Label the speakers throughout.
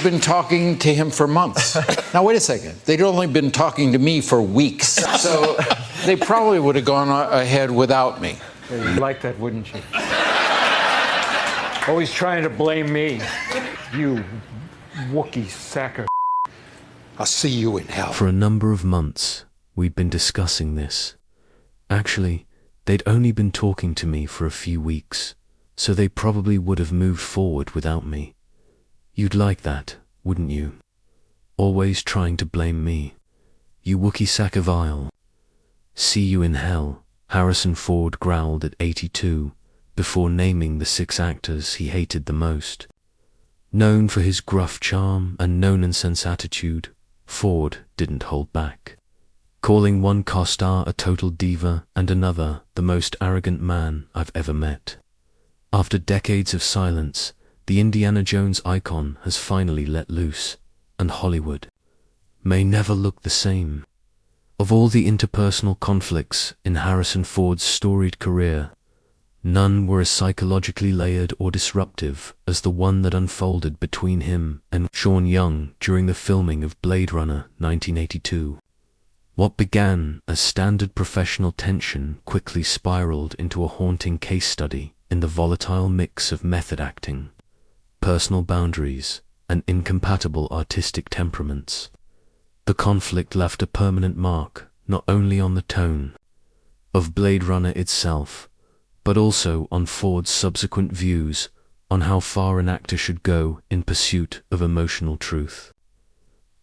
Speaker 1: been talking to him for months. Now, wait a second. They'd only been talking to me for weeks. So they probably would have gone ahead without me.
Speaker 2: You'd like that, wouldn't you? Always trying to blame me. You wookie sacker.
Speaker 1: I'll see you in hell.
Speaker 3: For a number of months, we'd been discussing this. Actually, they'd only been talking to me for a few weeks, so they probably would have moved forward without me. You'd like that, wouldn't you? Always trying to blame me. You wookie sack of vile. See you in hell, Harrison Ford growled at 82, before naming the 6 actors he hated the most. Known for his gruff charm and no-nonsense attitude, Ford didn't hold back, calling one co-star a total diva and another the most arrogant man I've ever met. After decades of silence, the Indiana Jones icon has finally let loose, and Hollywood may never look the same. Of all the interpersonal conflicts in Harrison Ford's storied career, none were as psychologically layered or disruptive as the one that unfolded between him and Sean Young during the filming of Blade Runner 1982. What began as standard professional tension quickly spiraled into a haunting case study in the volatile mix of method acting, personal boundaries, and incompatible artistic temperaments. The conflict left a permanent mark not only on the tone of Blade Runner itself, but also on Ford's subsequent views on how far an actor should go in pursuit of emotional truth.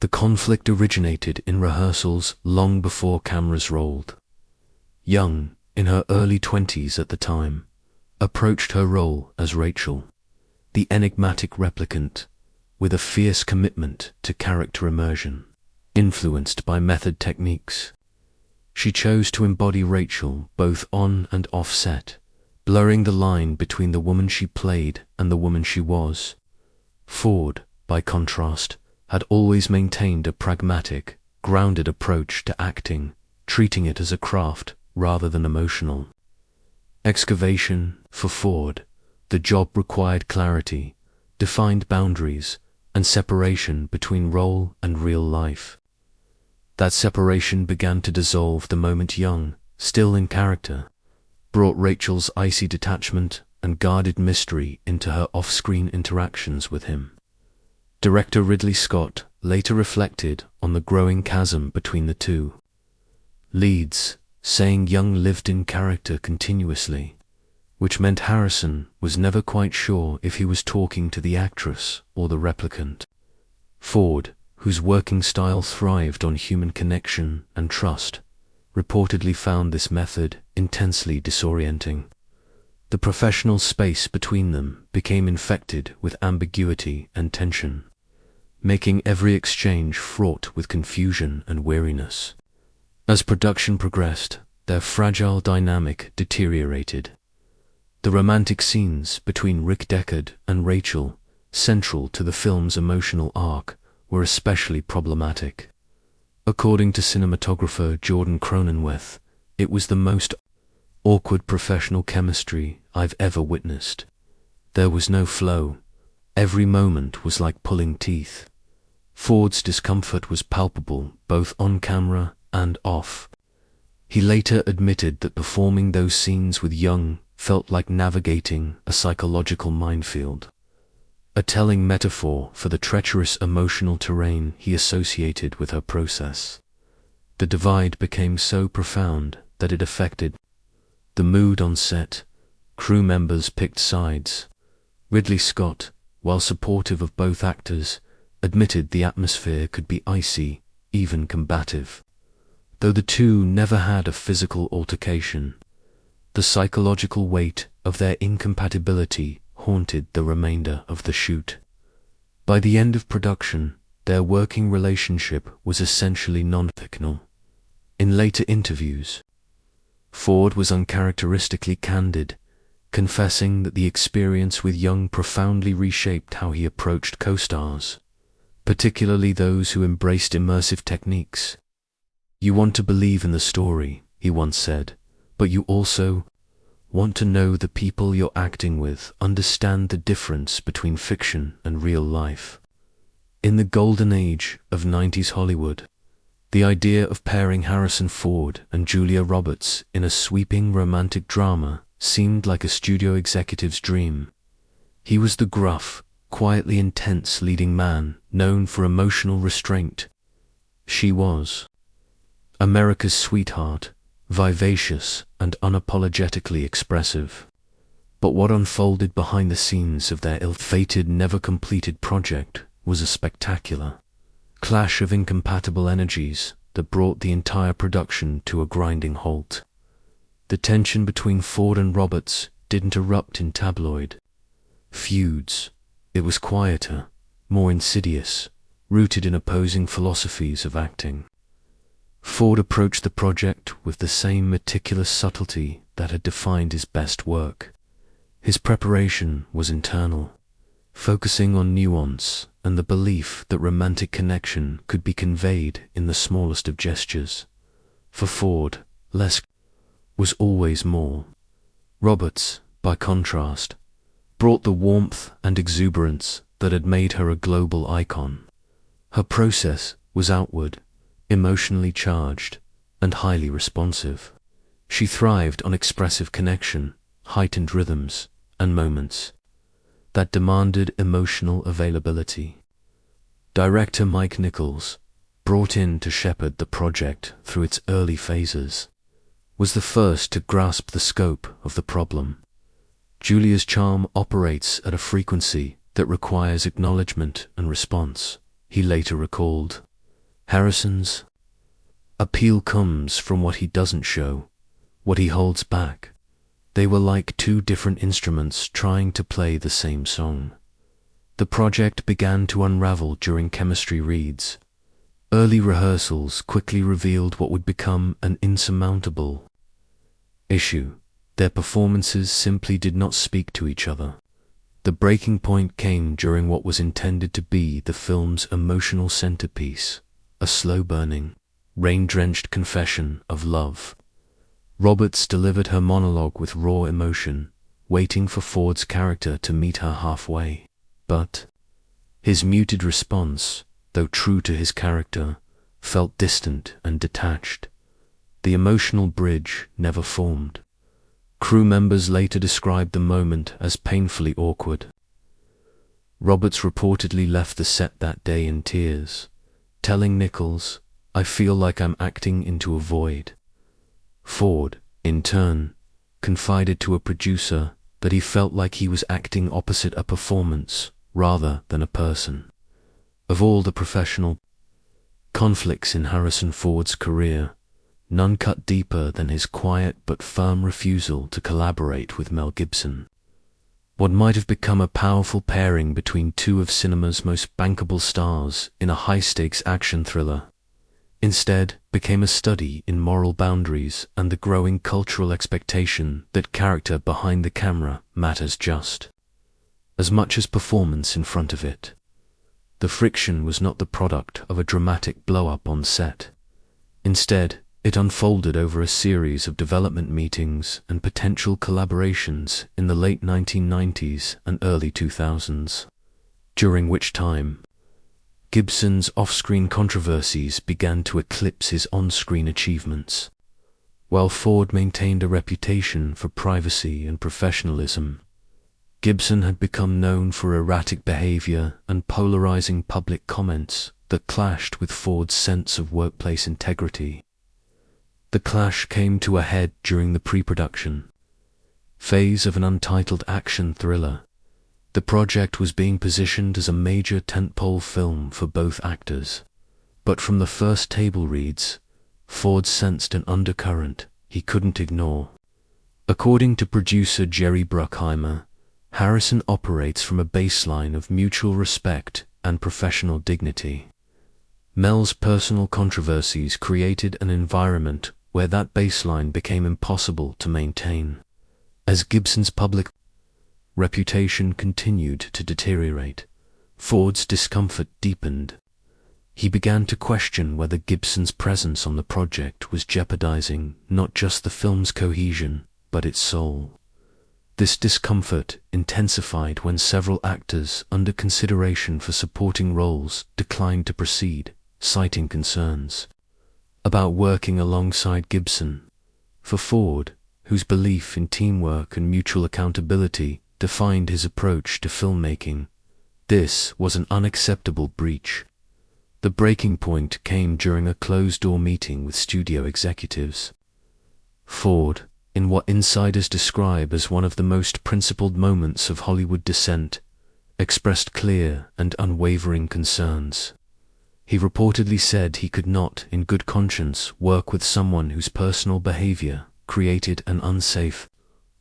Speaker 3: The conflict originated in rehearsals long before cameras rolled. Young, in her early 20s at the time, approached her role as Rachel, the enigmatic replicant, with a fierce commitment to character immersion, influenced by method techniques. She chose to embody Rachel both on and off set, blurring the line between the woman she played and the woman she was. Ford, by contrast, had always maintained a pragmatic, grounded approach to acting, treating it as a craft rather than emotional. Excavation, for Ford, the job required clarity, defined boundaries, and separation between role and real life. That separation began to dissolve the moment Young, still in character, brought Rachel's icy detachment and guarded mystery into her off-screen interactions with him. Director Ridley Scott later reflected on the growing chasm between the two leads, saying Young lived in character continuously, which meant Harrison was never quite sure if he was talking to the actress or the replicant. Ford, whose working style thrived on human connection and trust, reportedly found this method intensely disorienting. The professional space between them became infected with ambiguity and tension, making every exchange fraught with confusion and weariness. As production progressed, their fragile dynamic deteriorated. The romantic scenes between Rick Deckard and Rachel, central to the film's emotional arc, were especially problematic. According to cinematographer Jordan Cronenweth, it was the most awkward professional chemistry I've ever witnessed. There was no flow. Every moment was like pulling teeth. Ford's discomfort was palpable both on camera and off. He later admitted that performing those scenes with Young felt like navigating a psychological minefield, a telling metaphor for the treacherous emotional terrain he associated with her process. The divide became so profound that it affected the mood on set. Crew members picked sides. Ridley Scott, while supportive of both actors, admitted the atmosphere could be icy, even combative. Though the two never had a physical altercation, the psychological weight of their incompatibility haunted the remainder of the shoot. By the end of production, their working relationship was essentially non-fictional. In later interviews, Ford was uncharacteristically candid, confessing that the experience with Young profoundly reshaped how he approached co-stars, particularly those who embraced immersive techniques. "You want to believe in the story," he once said, "but you also want to know the people you're acting with understand the difference between fiction and real life." In the golden age of 90s Hollywood, the idea of pairing Harrison Ford and Julia Roberts in a sweeping romantic drama seemed like a studio executive's dream. He was the gruff, quietly intense leading man known for emotional restraint. She was America's sweetheart, vivacious and unapologetically expressive. But what unfolded behind the scenes of their ill-fated, never-completed project was a spectacular clash of incompatible energies that brought the entire production to a grinding halt. The tension between Ford and Roberts didn't erupt in tabloid feuds. It was quieter, more insidious, rooted in opposing philosophies of acting. Ford approached the project with the same meticulous subtlety that had defined his best work. His preparation was internal, focusing on nuance and the belief that romantic connection could be conveyed in the smallest of gestures. For Ford, less was always more. Roberts, by contrast, brought the warmth and exuberance that had made her a global icon. Her process was outward, emotionally charged, and highly responsive. She thrived on expressive connection, heightened rhythms, and moments that demanded emotional availability. Director Mike Nichols, brought in to shepherd the project through its early phases, was the first to grasp the scope of the problem. Julia's charm operates at a frequency that requires acknowledgement and response, he later recalled. Harrison's appeal comes from what he doesn't show, what he holds back. They were like two different instruments trying to play the same song. The project began to unravel during chemistry reads. Early rehearsals quickly revealed what would become an insurmountable issue. Their performances simply did not speak to each other. The breaking point came during what was intended to be the film's emotional centerpiece, a slow-burning, rain-drenched confession of love. Roberts delivered her monologue with raw emotion, waiting for Ford's character to meet her halfway. But his muted response, though true to his character, felt distant and detached. The emotional bridge never formed. Crew members later described the moment as painfully awkward. Roberts reportedly left the set that day in tears, telling Nichols, "I feel like I'm acting into a void." Ford, in turn, confided to a producer that he felt like he was acting opposite a performance rather than a person. Of all the professional conflicts in Harrison Ford's career, none cut deeper than his quiet but firm refusal to collaborate with Mel Gibson. What might have become a powerful pairing between two of cinema's most bankable stars in a high-stakes action thriller instead became a study in moral boundaries and the growing cultural expectation that character behind the camera matters just as much as performance in front of it. The friction was not the product of a dramatic blow-up on set. Instead, it unfolded over a series of development meetings and potential collaborations in the late 1990s and early 2000s, during which time Gibson's off-screen controversies began to eclipse his on-screen achievements. While Ford maintained a reputation for privacy and professionalism, Gibson had become known for erratic behavior and polarizing public comments that clashed with Ford's sense of workplace integrity. The clash came to a head during the pre-production phase of an untitled action thriller. The project was being positioned as a major tentpole film for both actors, but from the first table reads, Ford sensed an undercurrent he couldn't ignore. According to producer Jerry Bruckheimer, Harrison operates from a baseline of mutual respect and professional dignity. Mel's personal controversies created an environment where that baseline became impossible to maintain. As Gibson's public reputation continued to deteriorate, Ford's discomfort deepened. He began to question whether Gibson's presence on the project was jeopardizing not just the film's cohesion, but its soul. This discomfort intensified when several actors under consideration for supporting roles declined to proceed, citing concerns about working alongside Gibson. For Ford, whose belief in teamwork and mutual accountability defined his approach to filmmaking, this was an unacceptable breach. The breaking point came during a closed-door meeting with studio executives. Ford, in what insiders describe as one of the most principled moments of Hollywood dissent, expressed clear and unwavering concerns. He reportedly said he could not, in good conscience, work with someone whose personal behavior created an unsafe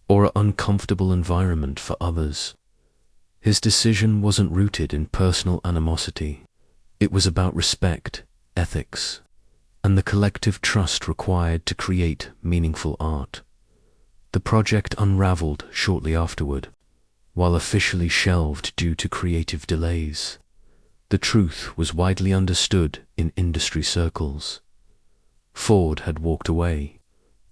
Speaker 3: or uncomfortable environment for others. His decision wasn't rooted in personal animosity. It was about respect, ethics, and the collective trust required to create meaningful art. The project unraveled shortly afterward, while officially shelved due to creative delays. The truth was widely understood in industry circles. Ford had walked away,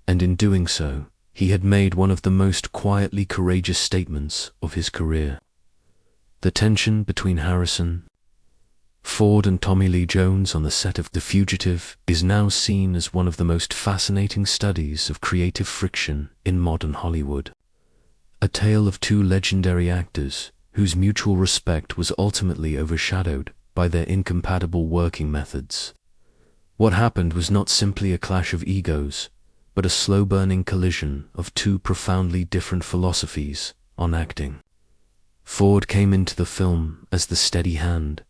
Speaker 3: and in doing so, he had made one of the most quietly courageous statements of his career. The tension between Harrison, Ford and Tommy Lee Jones on the set of The Fugitive is now seen as one of the most fascinating studies of creative friction in modern Hollywood. A tale of two legendary actors whose mutual respect was ultimately overshadowed by their incompatible working methods. What happened was not simply a clash of egos, but a slow-burning collision of two profoundly different philosophies on acting. Ford came into the film as the steady hand,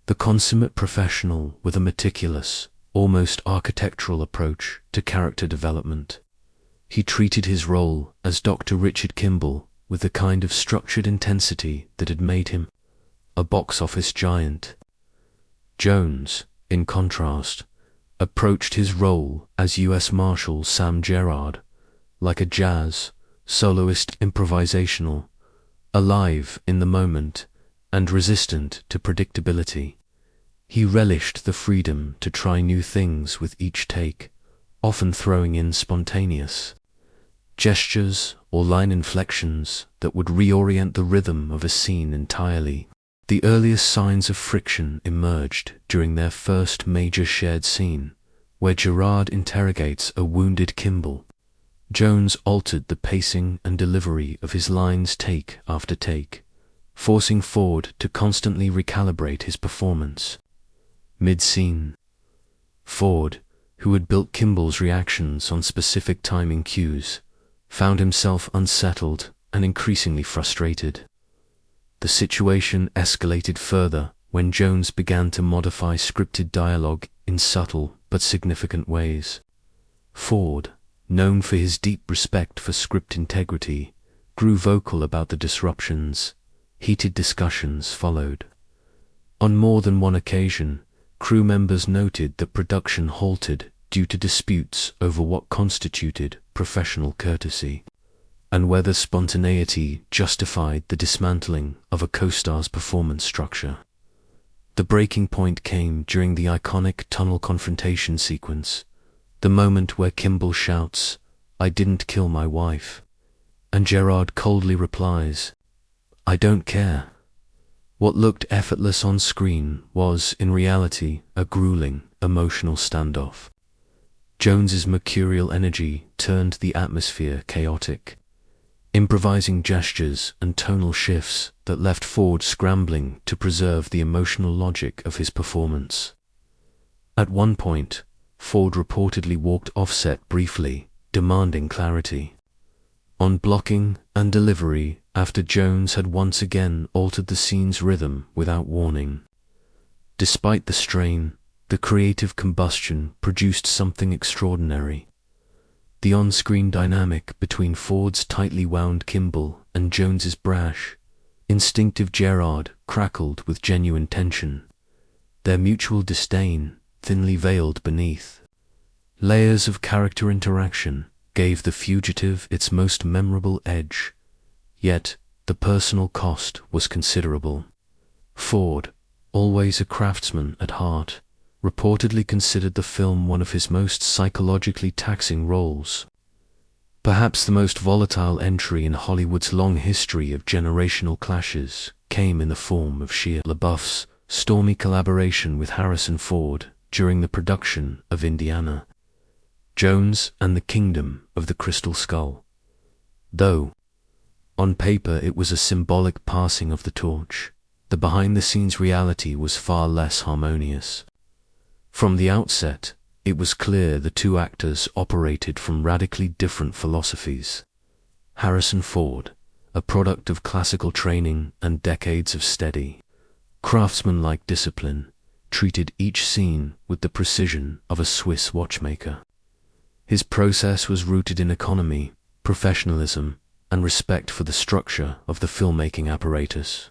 Speaker 3: the consummate professional with a meticulous, almost architectural approach to character development. He treated his role as Dr. Richard Kimball with the kind of structured intensity that had made him a box office giant. Jones, in contrast, approached his role as U.S. Marshal Sam Gerard like a jazz, soloist improvisational, alive in the moment and resistant to predictability. He relished the freedom to try new things with each take, often throwing in spontaneous gestures or line inflections that would reorient the rhythm of a scene entirely. The earliest signs of friction emerged during their first major shared scene, where Gerard interrogates a wounded Kimball. Jones altered the pacing and delivery of his lines take after take, forcing Ford to constantly recalibrate his performance. Mid-scene, Ford, who had built Kimball's reactions on specific timing cues, found himself unsettled and increasingly frustrated. The situation escalated further when Jones began to modify scripted dialogue in subtle but significant ways. Ford, known for his deep respect for script integrity, grew vocal about the disruptions. Heated discussions followed. On more than one occasion, crew members noted that production halted due to disputes over what constituted professional courtesy, and whether spontaneity justified the dismantling of a co-star's performance structure. The breaking point came during the iconic tunnel confrontation sequence, the moment where Kimball shouts, "I didn't kill my wife," and Gerard coldly replies, "I don't care." What looked effortless on screen was, in reality, a grueling, emotional standoff. Jones's mercurial energy turned the atmosphere chaotic, improvising gestures and tonal shifts that left Ford scrambling to preserve the emotional logic of his performance. At one point, Ford reportedly walked offset briefly, demanding clarity on blocking and delivery after Jones had once again altered the scene's rhythm without warning. Despite the strain, the creative combustion produced something extraordinary. The on-screen dynamic between Ford's tightly wound Kimball and Jones's brash, instinctive Gerard crackled with genuine tension, their mutual disdain thinly veiled beneath. Layers of character interaction gave The Fugitive its most memorable edge, yet the personal cost was considerable. Ford, always a craftsman at heart, reportedly considered the film one of his most psychologically taxing roles. Perhaps the most volatile entry in Hollywood's long history of generational clashes came in the form of Shia LaBeouf's stormy collaboration with Harrison Ford during the production of Indiana Jones and the Kingdom of the Crystal Skull. Though, on paper it was a symbolic passing of the torch, the behind-the-scenes reality was far less harmonious. From the outset, it was clear the two actors operated from radically different philosophies. Harrison Ford, a product of classical training and decades of steady, craftsmanlike discipline, treated each scene with the precision of a Swiss watchmaker. His process was rooted in economy, professionalism, and respect for the structure of the filmmaking apparatus.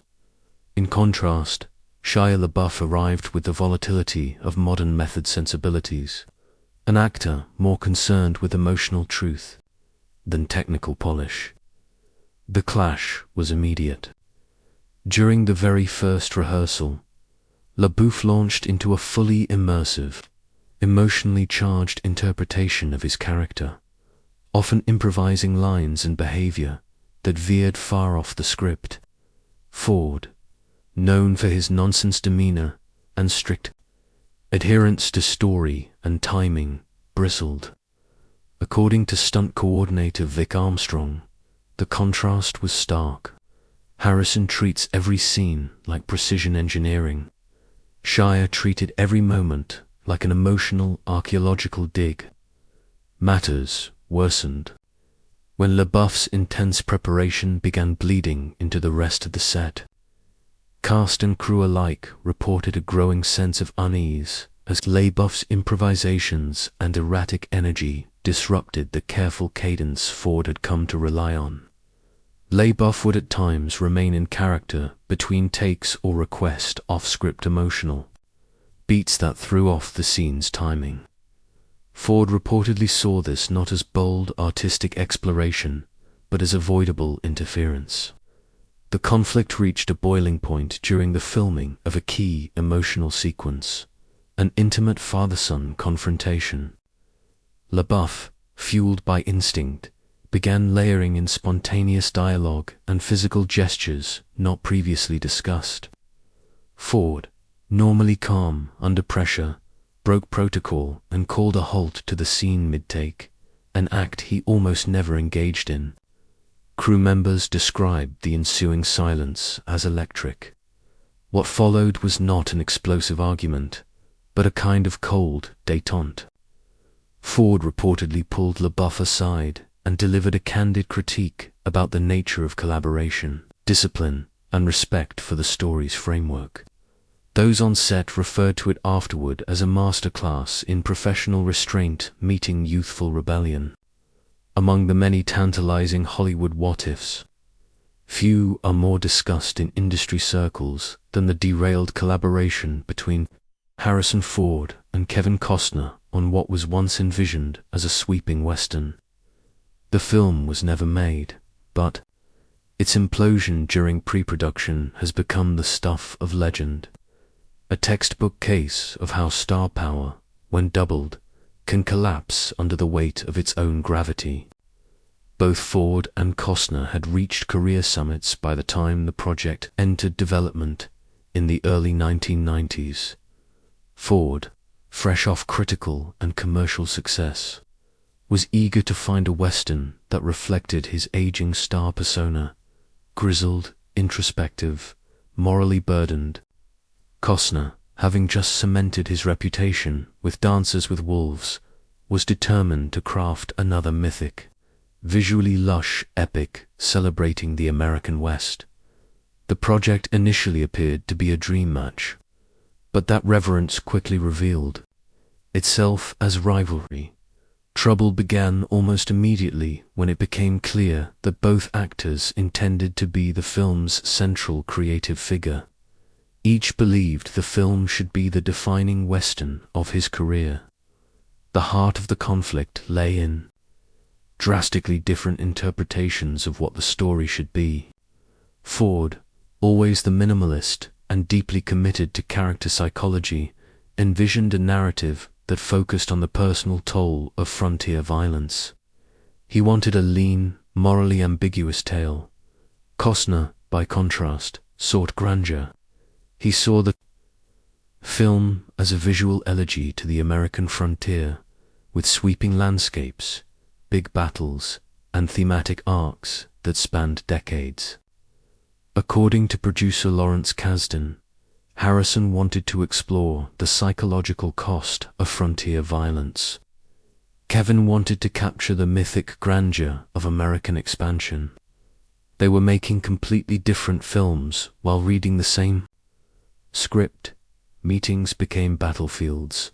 Speaker 3: In contrast, Shia LaBeouf arrived with the volatility of modern method sensibilities, an actor more concerned with emotional truth than technical polish. The clash was immediate. During the very first rehearsal, LaBeouf launched into a fully immersive, emotionally charged interpretation of his character, often improvising lines and behavior that veered far off the script. Ford, known for his nonsense demeanor and strict adherence to story and timing, bristled. According to stunt coordinator Vic Armstrong, the contrast was stark. Harrison treats every scene like precision engineering. Shia treated every moment like an emotional archaeological dig. Matters worsened when LaBeouf's intense preparation began bleeding into the rest of the set. Cast and crew alike reported a growing sense of unease as LaBeouf's improvisations and erratic energy disrupted the careful cadence Ford had come to rely on. LaBeouf would at times remain in character between takes or request off-script emotional beats that threw off the scene's timing. Ford reportedly saw this not as bold artistic exploration, but as avoidable interference. The conflict reached a boiling point during the filming of a key emotional sequence, an intimate father-son confrontation. LaBeouf, fueled by instinct, began layering in spontaneous dialogue and physical gestures not previously discussed. Ford, normally calm under pressure, broke protocol and called a halt to the scene mid-take, an act he almost never engaged in. Crew members described the ensuing silence as electric. What followed was not an explosive argument, but a kind of cold détente. Ford reportedly pulled LaBeouf aside and delivered a candid critique about the nature of collaboration, discipline, and respect for the story's framework. Those on set referred to it afterward as a masterclass in professional restraint meeting youthful rebellion. Among the many tantalizing Hollywood what-ifs, few are more discussed in industry circles than the derailed collaboration between Harrison Ford and Kevin Costner on what was once envisioned as a sweeping western. The film was never made, but its implosion during pre-production has become the stuff of legend. A textbook case of how star power, when doubled, can collapse under the weight of its own gravity. Both Ford and Costner had reached career summits by the time the project entered development in the early 1990s. Ford, fresh off critical and commercial success, was eager to find a western that reflected his aging star persona, grizzled, introspective, morally burdened. Costner, having just cemented his reputation with Dances with Wolves, was determined to craft another mythic, visually lush epic celebrating the American West. The project initially appeared to be a dream match, but that reverence quickly revealed itself as rivalry. Trouble began almost immediately when it became clear that both actors intended to be the film's central creative figure. Each believed the film should be the defining western of his career. The heart of the conflict lay in drastically different interpretations of what the story should be. Ford, always the minimalist and deeply committed to character psychology, envisioned a narrative that focused on the personal toll of frontier violence. He wanted a lean, morally ambiguous tale. Costner, by contrast, sought grandeur. He saw the film as a visual elegy to the American frontier, with sweeping landscapes, big battles, and thematic arcs that spanned decades. According to producer Lawrence Kasdan, Harrison wanted to explore the psychological cost of frontier violence. Kevin wanted to capture the mythic grandeur of American expansion. They were making completely different films while reading the same script. Meetings became battlefields,